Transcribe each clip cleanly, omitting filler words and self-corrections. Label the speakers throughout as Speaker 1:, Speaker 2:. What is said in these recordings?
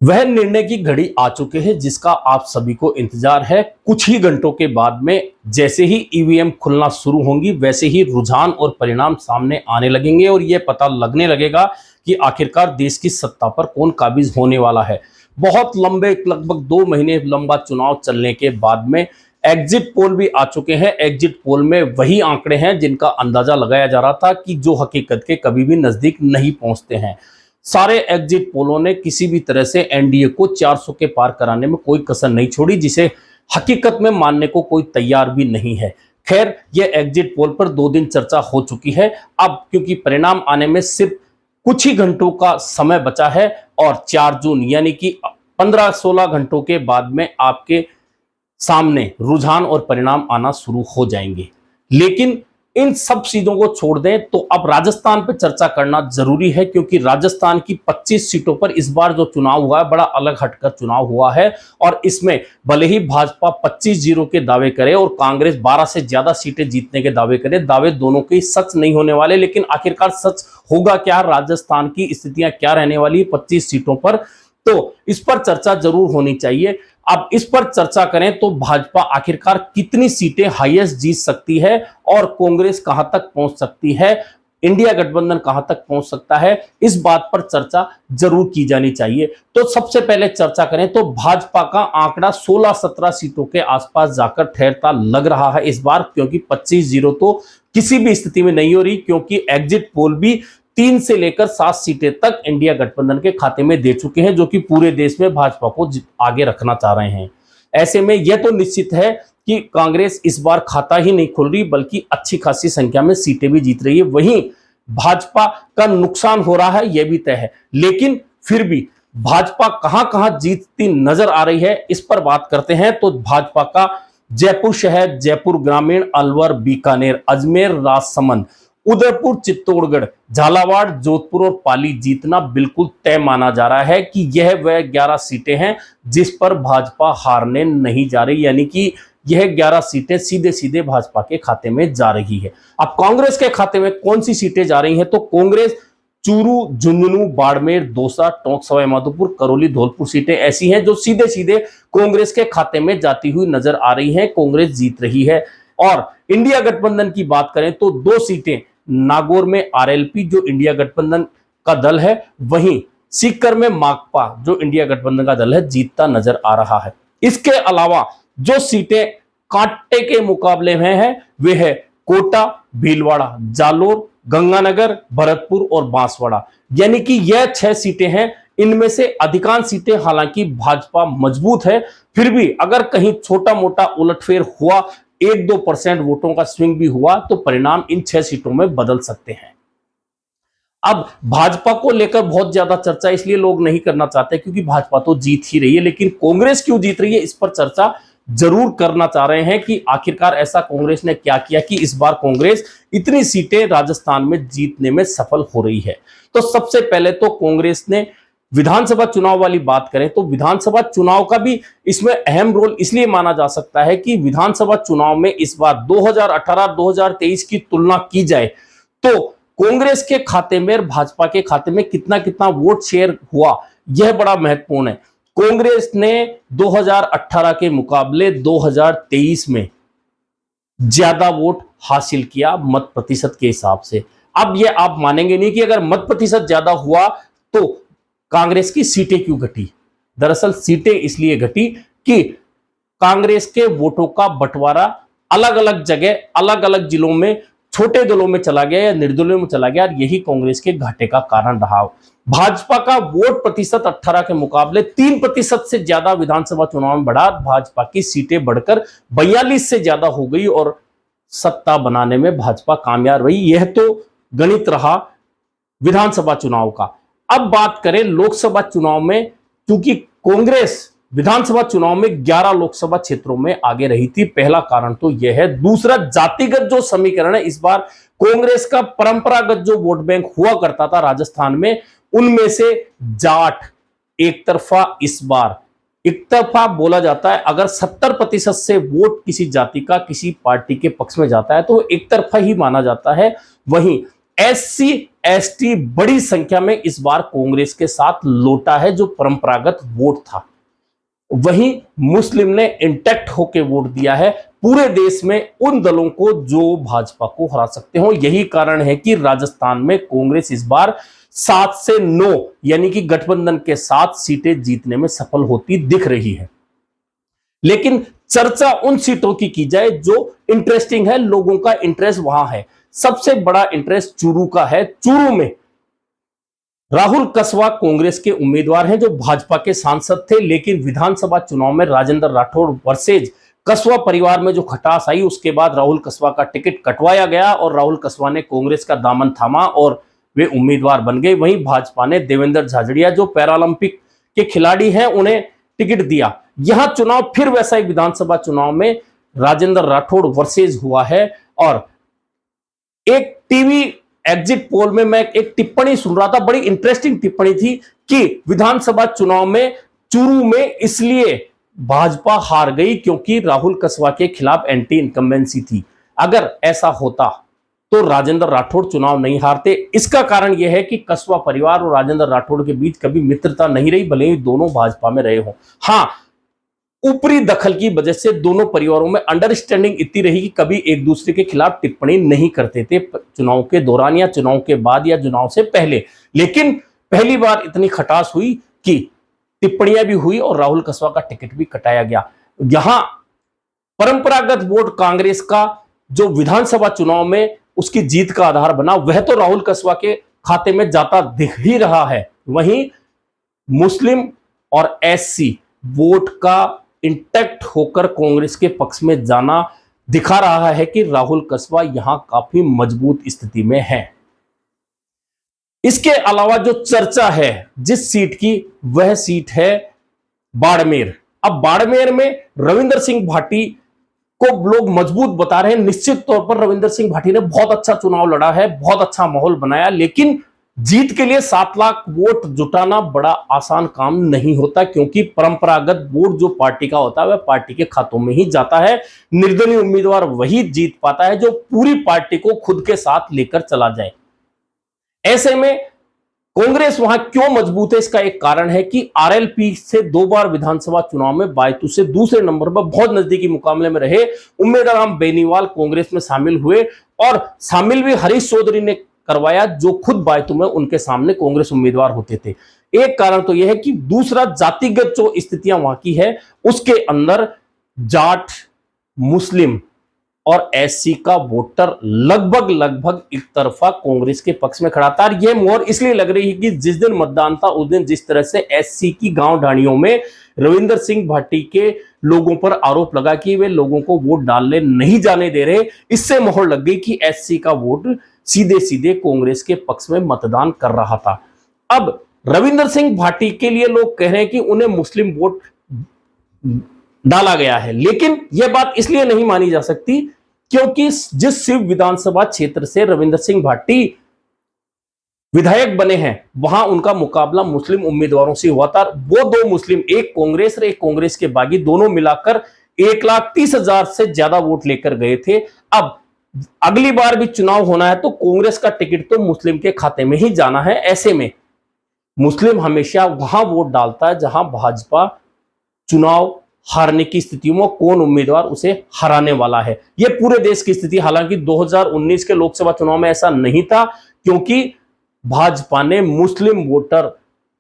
Speaker 1: वह निर्णय की घड़ी आ चुके हैं जिसका आप सभी को इंतजार है। कुछ ही घंटों के बाद में जैसे ही ईवीएम खुलना शुरू होंगी वैसे ही रुझान और परिणाम सामने आने लगेंगे और यह पता लगने लगेगा कि आखिरकार देश की सत्ता पर कौन काबिज होने वाला है। बहुत लंबे लगभग 2 महीने लंबा चुनाव चलने के बाद में एग्जिट पोल भी आ चुके हैं। एग्जिट पोल में वही आंकड़े हैं जिनका अंदाजा लगाया जा रहा था कि जो हकीकत के कभी भी नजदीक नहीं पहुंचते हैं। सारे एग्जिट पोलों ने किसी भी तरह से एनडीए को 400 के पार कराने में कोई कसर नहीं छोड़ी, जिसे हकीकत में मानने को कोई तैयार भी नहीं है। खैर, यह एग्जिट पोल पर 2 दिन चर्चा हो चुकी है। अब क्योंकि परिणाम आने में सिर्फ कुछ ही घंटों का समय बचा है और 4 जून यानी कि 15-16 घंटों के बाद में आपके सामने रुझान और परिणाम आना शुरू हो जाएंगे। लेकिन इन सब चीजों को छोड़ दें तो अब राजस्थान पर चर्चा करना जरूरी है, क्योंकि राजस्थान की 25 सीटों पर इस बार जो चुनाव हुआ है बड़ा अलग हटकर चुनाव हुआ है। और इसमें भले ही भाजपा 25-0 के दावे करे और कांग्रेस 12 से ज्यादा सीटें जीतने के दावे करे, दावे दोनों के सच नहीं होने वाले। लेकिन आखिरकार सच होगा क्या, राजस्थान की स्थितियां क्या रहने वाली 25 सीटों पर, तो इस पर चर्चा जरूर होनी चाहिए। अब इस पर चर्चा करें तो भाजपा आखिरकार कितनी सीटें हाईएस्ट जीत सकती है और कांग्रेस कहां तक पहुंच सकती है, इंडिया गठबंधन कहां तक पहुंच सकता है, इस बात पर चर्चा जरूर की जानी चाहिए। तो सबसे पहले चर्चा करें तो भाजपा का आंकड़ा 16-17 सीटों के आसपास जाकर ठहरता लग रहा है इस बार, क्योंकि 25-0 तो किसी भी स्थिति में नहीं हो रही, क्योंकि एग्जिट पोल भी 3 से लेकर 7 सीटें तक इंडिया गठबंधन के खाते में दे चुके हैं, जो कि पूरे देश में भाजपा को आगे रखना चाह रहे हैं। ऐसे में यह तो निश्चित है कि कांग्रेस इस बार खाता ही नहीं खोल रही, बल्कि अच्छी खासी संख्या में सीटें भी जीत रही है। वहीं भाजपा का नुकसान हो रहा है, यह भी तय है। लेकिन फिर भी भाजपा कहां कहां जीतती नजर आ रही है, इस पर बात करते हैं। तो भाजपा का जयपुर शहर, जयपुर ग्रामीण, अलवर, बीकानेर, अजमेर, राजसमंद, उदयपुर, चित्तौड़गढ़, झालावाड़, जोधपुर और पाली जीतना बिल्कुल तय माना जा रहा है कि यह वह 11 सीटें हैं जिस पर भाजपा हारने नहीं जा रही, यानी कि यह 11 सीटें सीधे सीधे भाजपा के खाते में जा रही है। अब कांग्रेस के खाते में कौन सी सीटें जा रही हैं, तो कांग्रेस चूरू, झुंझुनू, बाड़मेर, दौसा, टोंक, सवाई माधोपुर, करौली, धौलपुर सीटें ऐसी हैं जो सीधे सीधे कांग्रेस के खाते में जाती हुई नजर आ रही हैं, कांग्रेस जीत रही है। और इंडिया गठबंधन की बात करें तो 2 सीटें नागौर में आरएलपी जो इंडिया गठबंधन का दल है, वहीं सीकर में माकपा जो इंडिया गठबंधन का दल है जीतता नजर आ रहा है। इसके अलावा जो सीटें कांटे के मुकाबले में है वे है कोटा, भीलवाड़ा, जालोर, गंगानगर, भरतपुर और बांसवाड़ा, यानी कि यह 6 सीटें हैं। इनमें से अधिकांश सीटें हालांकि भाजपा मजबूत है, फिर भी अगर कहीं छोटा मोटा उलटफेर हुआ, 1-2% वोटों का स्विंग भी हुआ, तो परिणाम इन 6 सीटों में बदल सकते हैं। अब भाजपा को लेकर बहुत ज्यादा चर्चा इसलिए लोग नहीं करना चाहते क्योंकि भाजपा तो जीत ही रही है, लेकिन कांग्रेस क्यों जीत रही है इस पर चर्चा जरूर करना चाह रहे हैं कि आखिरकार ऐसा कांग्रेस ने क्या किया कि इस बार कांग्रेस इतनी सीटें राजस्थान में जीतने में सफल हो रही है। तो सबसे पहले तो कांग्रेस ने विधानसभा चुनाव वाली बात करें तो विधानसभा चुनाव का भी इसमें अहम रोल इसलिए माना जा सकता है कि विधानसभा चुनाव में इस बार 2018-2023 की तुलना की जाए तो कांग्रेस के खाते में और भाजपा के खाते में कितना कितना वोट शेयर हुआ, यह बड़ा महत्वपूर्ण है। कांग्रेस ने 2018 के मुकाबले 2023 में ज्यादा वोट हासिल किया मत प्रतिशत के हिसाब से। अब यह आप मानेंगे नहीं कि अगर मत प्रतिशत ज्यादा हुआ तो कांग्रेस की सीटें क्यों घटी। दरअसल सीटें इसलिए घटी कि कांग्रेस के वोटों का बंटवारा अलग अलग जगह, अलग अलग जिलों में, छोटे दलों में चला गया या निर्दलीय में चला गया, और यही कांग्रेस के घाटे का कारण रहा। भाजपा का वोट प्रतिशत 18 के मुकाबले 3% से ज्यादा विधानसभा चुनाव में बढ़ा। भाजपा की सीटें बढ़कर 42 से ज्यादा हो गई और सत्ता बनाने में भाजपा कामयाब रही। यह तो गणित रहा विधानसभा चुनाव का। अब बात करें लोकसभा चुनाव में, क्योंकि कांग्रेस विधानसभा चुनाव में 11 लोकसभा क्षेत्रों में आगे रही थी, पहला कारण तो यह है। दूसरा, जातिगत जो समीकरण है, इस बार कांग्रेस का परंपरागत जो वोट बैंक हुआ करता था राजस्थान में, उनमें से जाट एक तरफा, इस बार एक तरफा बोला जाता है। अगर 70% से वोट किसी जाति का किसी पार्टी के पक्ष में जाता है तो एक तरफा ही माना जाता है। वहीं एससी एसटी बड़ी संख्या में इस बार कांग्रेस के साथ लौटा है, जो परंपरागत वोट था। वहीं मुस्लिम ने इंटैक्ट होकर वोट दिया है पूरे देश में उन दलों को जो भाजपा को हरा सकते हो। यही कारण है कि राजस्थान में कांग्रेस इस बार 7 से 9 यानी कि गठबंधन के 7 सीटें जीतने में सफल होती दिख रही है। लेकिन चर्चा उन सीटों की जाए जो इंटरेस्टिंग है, लोगों का इंटरेस्ट वहां है। सबसे बड़ा इंटरेस्ट चूरू का है। चूरू में राहुल कसवा कांग्रेस के उम्मीदवार हैं, जो भाजपा के सांसद थे, लेकिन विधानसभा चुनाव में राजेंद्र राठौड़ वर्सेज कसवा परिवार में जो खटास आई, उसके बाद राहुल कसवा का टिकट कटवाया गया और राहुल कसवा ने कांग्रेस का दामन थामा और वे उम्मीदवार बन गए। वहीं भाजपा ने देवेंद्र झाझड़िया, जो पैरालंपिक के खिलाड़ी हैं, उन्हें टिकट दिया। यहां चुनाव फिर वैसा एक विधानसभा चुनाव में राजेंद्र राठौड़ वर्सेज हुआ है। और एक टीवी एग्जिट पोल में मैं एक टिप्पणी सुन रहा था, बड़ी इंटरेस्टिंग टिप्पणी थी कि विधानसभा चुनाव में चूरू में इसलिए भाजपा हार गई क्योंकि राहुल कसवा के खिलाफ एंटी इनकम्बेंसी थी। अगर ऐसा होता तो राजेंद्र राठौड़ चुनाव नहीं हारते। इसका कारण यह है कि कसवा परिवार और राजेंद्र राठौड़ के बीच कभी मित्रता नहीं रही, भले ही दोनों भाजपा में रहे हों। हां, ऊपरी दखल की वजह से दोनों परिवारों में अंडरस्टैंडिंग इतनी रही कि कभी एक दूसरे के खिलाफ टिप्पणी नहीं करते थे चुनाव के दौरान या चुनाव के बाद या चुनाव से पहले। लेकिन पहली बार इतनी खटास हुई कि टिप्पणियां भी हुई और राहुल कसवा का टिकट भी कटाया गया। यहां परंपरागत वोट कांग्रेस का जो विधानसभा चुनाव में उसकी जीत का आधार बना, वह तो राहुल कसवा के खाते में जाता दिख ही रहा है। वहीं मुस्लिम और एससी वोट का इंटैक्ट होकर कांग्रेस के पक्ष में जाना दिखा रहा है कि राहुल कसवा यहां काफी मजबूत स्थिति में है। इसके अलावा जो चर्चा है जिस सीट की, वह सीट है बाड़मेर। अब बाड़मेर में रविंदर सिंह भाटी को लोग मजबूत बता रहे हैं। निश्चित तौर पर रविंदर सिंह भाटी ने बहुत अच्छा चुनाव लड़ा है, बहुत अच्छा माहौल बनाया, लेकिन जीत के लिए 7 लाख वोट जुटाना बड़ा आसान काम नहीं होता, क्योंकि परंपरागत वोट जो पार्टी का होता है वह पार्टी के खातों में ही जाता है। निर्दलीय उम्मीदवार वही जीत पाता है जो पूरी पार्टी को खुद के साथ लेकर चला जाए। ऐसे में कांग्रेस वहां क्यों मजबूत है, इसका एक कारण है कि आरएलपी से 2 बार विधानसभा चुनाव में बायतू से दूसरे नंबर पर बहुत नजदीकी मुकाबले में रहे उम्मीदवार राम बेनीवाल कांग्रेस में शामिल हुए, और शामिल भी हरीश चौधरी ने करवाया, जो खुद बायतू में उनके सामने कांग्रेस उम्मीदवार होते थे। एक कारण तो यह है कि दूसरा जातिगत जो स्थितियां वहां की है, उसके अंदर जाट, मुस्लिम और एससी का वोटर लगभग एक तरफा कांग्रेस के पक्ष में खड़ा था। यह मोहर इसलिए लग रही है कि जिस दिन मतदान था उस दिन जिस तरह से एससी की गांव ढाणियों में रविंदर सिंह भाटी के लोगों पर आरोप लगा कि वे लोगों को वोट डालने नहीं जाने दे रहे, इससे मोहर लग गई कि एससी का वोट सीधे सीधे कांग्रेस के पक्ष में मतदान कर रहा था। अब रविंदर सिंह भाटी के लिए लोग कह रहे हैं कि उन्हें मुस्लिम वोट डाला गया है, लेकिन यह बात इसलिए नहीं मानी जा सकती क्योंकि जिस शिव विधानसभा क्षेत्र से रविंदर सिंह भाटी विधायक बने हैं, वहां उनका मुकाबला मुस्लिम उम्मीदवारों से हुआ था। वो 2 मुस्लिम, एक कांग्रेस और एक कांग्रेस के बागी, दोनों मिलाकर 1,30,000 से ज्यादा वोट लेकर गए थे। अब अगली बार भी चुनाव होना है तो कांग्रेस का टिकट तो मुस्लिम के खाते में ही जाना है। ऐसे में मुस्लिम हमेशा वहां वोट डालता है जहां भाजपा चुनाव हारने की स्थिति में कौन उम्मीदवार उसे हराने वाला है। यह पूरे देश की स्थिति, हालांकि 2019 के लोकसभा चुनाव में ऐसा नहीं था क्योंकि भाजपा ने मुस्लिम वोटर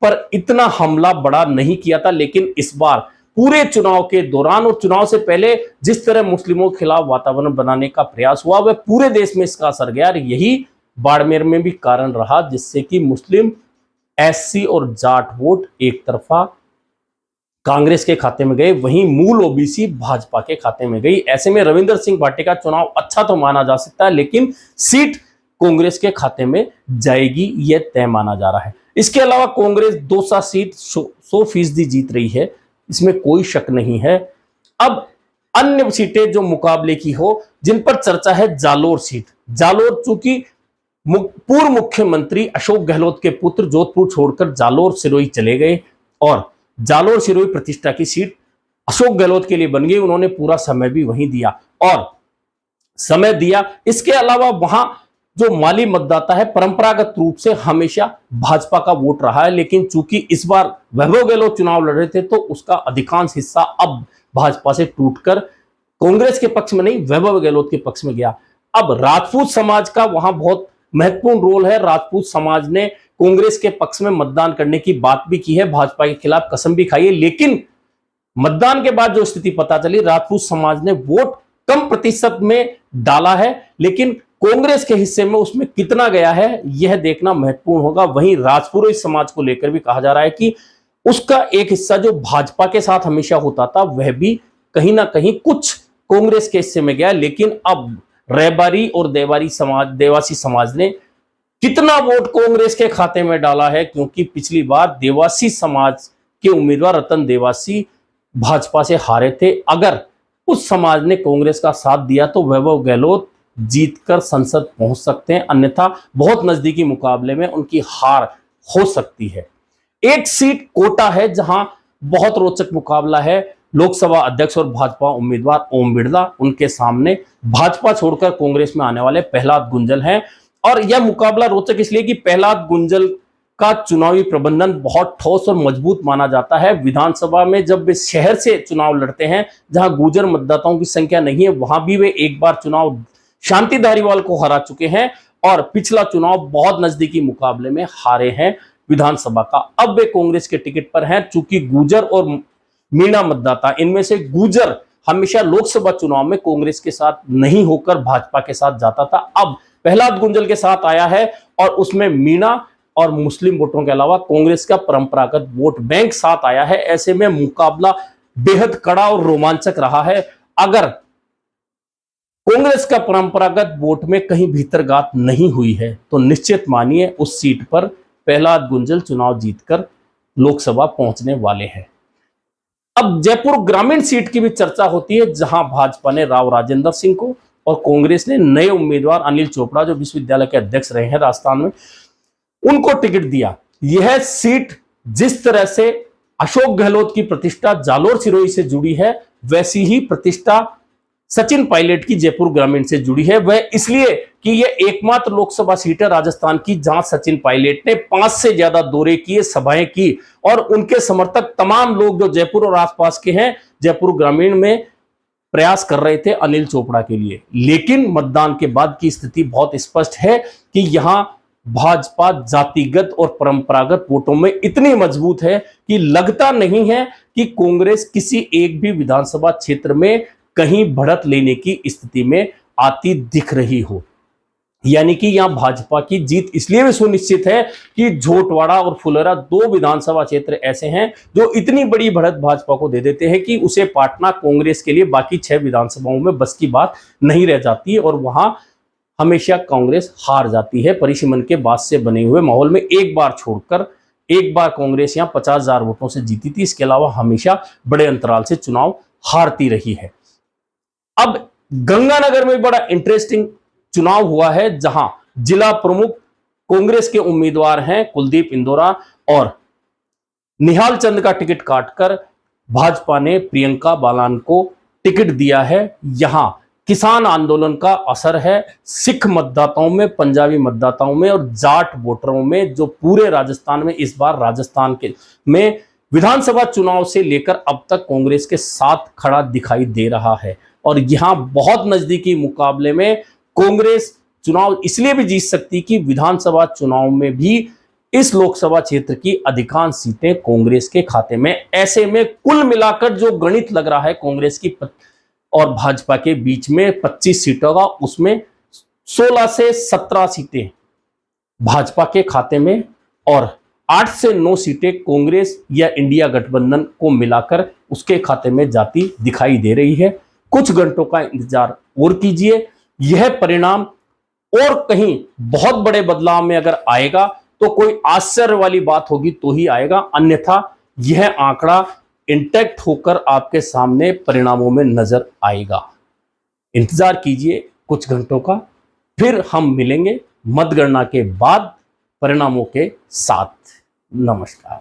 Speaker 1: पर इतना हमला बड़ा नहीं किया था, लेकिन इस बार पूरे चुनाव के दौरान और चुनाव से पहले जिस तरह मुस्लिमों के खिलाफ वातावरण बनाने का प्रयास हुआ, वह पूरे देश में इसका असर गया। यही बाड़मेर में भी कारण रहा जिससे कि मुस्लिम, एससी और जाट वोट एक तरफा कांग्रेस के खाते में गए, वहीं मूल ओबीसी भाजपा के खाते में गई। ऐसे में रविंदर सिंह भाटी का चुनाव अच्छा तो माना जा सकता है, लेकिन सीट कांग्रेस के खाते में जाएगी यह तय माना जा रहा है। इसके अलावा कांग्रेस 200 सीट 100% जीत रही है, इसमें कोई शक नहीं है। अब अन्य सीटें जो मुकाबले की हो, जिन पर चर्चा है, जालोर सीट। जालोर चूंकि पूर्व मुख्यमंत्री अशोक गहलोत के पुत्र जोधपुर छोड़कर जालोर सिरोही चले गए और जालोर सिरोही प्रतिष्ठा की सीट अशोक गहलोत के लिए बन गई। उन्होंने पूरा समय भी वहीं दिया और समय दिया। इसके अलावा वहां जो माली मतदाता है परंपरागत रूप से हमेशा भाजपा का वोट रहा है, लेकिन चूंकि इस बार वैभव गहलोत चुनाव लड़ रहे थे तो उसका अधिकांश हिस्सा अब भाजपा से टूटकर कांग्रेस के पक्ष में नहीं, वैभव गहलोत के पक्ष में गया। अब राजपूत समाज का वहां बहुत महत्वपूर्ण रोल है। राजपूत समाज ने कांग्रेस के पक्ष में मतदान करने की बात भी की है, भाजपा के खिलाफ कसम भी खाई है, लेकिन मतदान के बाद जो स्थिति पता चली, राजपूत समाज ने वोट कम प्रतिशत में डाला है, लेकिन कांग्रेस के हिस्से में उसमें कितना गया है यह देखना महत्वपूर्ण होगा। वहीं राजपुरोहित समाज को लेकर भी कहा जा रहा है कि उसका एक हिस्सा जो भाजपा के साथ हमेशा होता था वह भी कहीं ना कहीं कुछ कांग्रेस के हिस्से में गया, लेकिन अब रैबारी और देवासी समाज ने कितना वोट कांग्रेस के खाते में डाला है, क्योंकि पिछली बार देवासी समाज के उम्मीदवार रतन देवासी भाजपा से हारे थे। अगर उस समाज ने कांग्रेस का साथ दिया तो वैभव गहलोत जीतकर संसद पहुंच सकते हैं, अन्यथा बहुत नजदीकी मुकाबले में उनकी हार हो सकती है। एक सीट कोटा है जहां बहुत रोचक मुकाबला है। लोकसभा अध्यक्ष और भाजपा उम्मीदवार ओम बिड़ला, उनके सामने भाजपा छोड़कर कांग्रेस में आने वाले प्रहलाद गुंजल हैं। और यह मुकाबला रोचक इसलिए कि प्रहलाद गुंजल का चुनावी प्रबंधन बहुत ठोस और मजबूत माना जाता है। विधानसभा में जब वे शहर से चुनाव लड़ते हैं जहां गुर्जर मतदाताओं की संख्या नहीं है, वहां भी वे एक बार चुनाव शांति धारीवाल को हरा चुके हैं और पिछला चुनाव बहुत नजदीकी मुकाबले में हारे हैं विधानसभा का। अब वे कांग्रेस के टिकट पर हैं। चूंकि गुर्जर और मीणा मतदाता, इनमें से गुर्जर हमेशा लोकसभा चुनाव में कांग्रेस के साथ नहीं होकर भाजपा के साथ जाता था, अब प्रहलाद गुंजल के साथ आया है और उसमें मीणा और मुस्लिम वोटों के अलावा कांग्रेस का परंपरागत वोट बैंक साथ आया है। ऐसे में मुकाबला बेहद कड़ा और रोमांचक रहा है। अगर कांग्रेस का परंपरागत वोट में कहीं भीतरगात नहीं हुई है तो निश्चित मानिए उस सीट पर प्रहलाद गुंजल चुनाव जीतकर लोकसभा पहुंचने वाले हैं। अब जयपुर ग्रामीण सीट की भी चर्चा होती है, जहां भाजपा ने राव राजेंद्र सिंह को और कांग्रेस ने नए उम्मीदवार अनिल चोपड़ा, जो विश्वविद्यालय के अध्यक्ष रहे हैं राजस्थान में, उनको टिकट दिया। यह सीट जिस तरह से अशोक गहलोत की प्रतिष्ठा जालोर सिरोही से जुड़ी है, वैसी ही प्रतिष्ठा सचिन पायलट की जयपुर ग्रामीण से जुड़ी है। वह इसलिए कि यह एकमात्र लोकसभा सीट है राजस्थान की जहां सचिन पायलट ने 5 से ज्यादा दौरे किए, सभाएं की, और उनके समर्थक तमाम लोग जो जयपुर और आसपास के हैं जयपुर ग्रामीण में प्रयास कर रहे थे अनिल चोपड़ा के लिए। लेकिन मतदान के बाद की स्थिति बहुत स्पष्ट है कि यहां भाजपा जातिगत और परंपरागत वोटों में इतनी मजबूत है कि लगता नहीं है कि कांग्रेस किसी एक भी विधानसभा क्षेत्र में कहीं बढ़त लेने की स्थिति में आती दिख रही हो। यानी कि यहां भाजपा की जीत इसलिए भी सुनिश्चित है कि झोटवाड़ा और फुलेरा 2 विधानसभा क्षेत्र ऐसे हैं जो इतनी बड़ी बढ़त भाजपा को दे देते हैं कि उसे पाटना कांग्रेस के लिए बाकी 6 विधानसभाओं में बस की बात नहीं रह जाती और वहां हमेशा कांग्रेस हार जाती है। परिसीमन के बाद से बने हुए माहौल में एक बार छोड़कर एक बार कांग्रेस यहां 50,000 वोटों से जीती थी, इसके अलावा हमेशा बड़े अंतराल से चुनाव हारती रही है। अब गंगानगर में बड़ा इंटरेस्टिंग चुनाव हुआ है, जहां जिला प्रमुख कांग्रेस के उम्मीदवार हैं कुलदीप इंदौरा और निहाल चंद का टिकट काटकर भाजपा ने प्रियंका बालान को टिकट दिया है। यहां किसान आंदोलन का असर है सिख मतदाताओं में, पंजाबी मतदाताओं में और जाट वोटरों में, जो पूरे राजस्थान में इस बार राजस्थान के में विधानसभा चुनाव से लेकर अब तक कांग्रेस के साथ खड़ा दिखाई दे रहा है। और यहां बहुत नजदीकी मुकाबले में कांग्रेस चुनाव इसलिए भी जीत सकती कि विधानसभा चुनाव में भी इस लोकसभा क्षेत्र की अधिकांश सीटें कांग्रेस के खाते में। ऐसे में कुल मिलाकर जो गणित लग रहा है कांग्रेस की और भाजपा के बीच में 25 सीटों का, उसमें 16 से 17 सीटें भाजपा के खाते में और 8 से 9 सीटें कांग्रेस या इंडिया गठबंधन को मिलाकर उसके खाते में जाती दिखाई दे रही है। कुछ घंटों का इंतजार और कीजिए, यह परिणाम और कहीं बहुत बड़े बदलाव में अगर आएगा तो कोई आश्चर्य वाली बात होगी तो ही आएगा, अन्यथा यह आंकड़ा इंटैक्ट होकर आपके सामने परिणामों में नजर आएगा। इंतजार कीजिए कुछ घंटों का, फिर हम मिलेंगे मतगणना के बाद परिणामों के साथ। नमस्कार।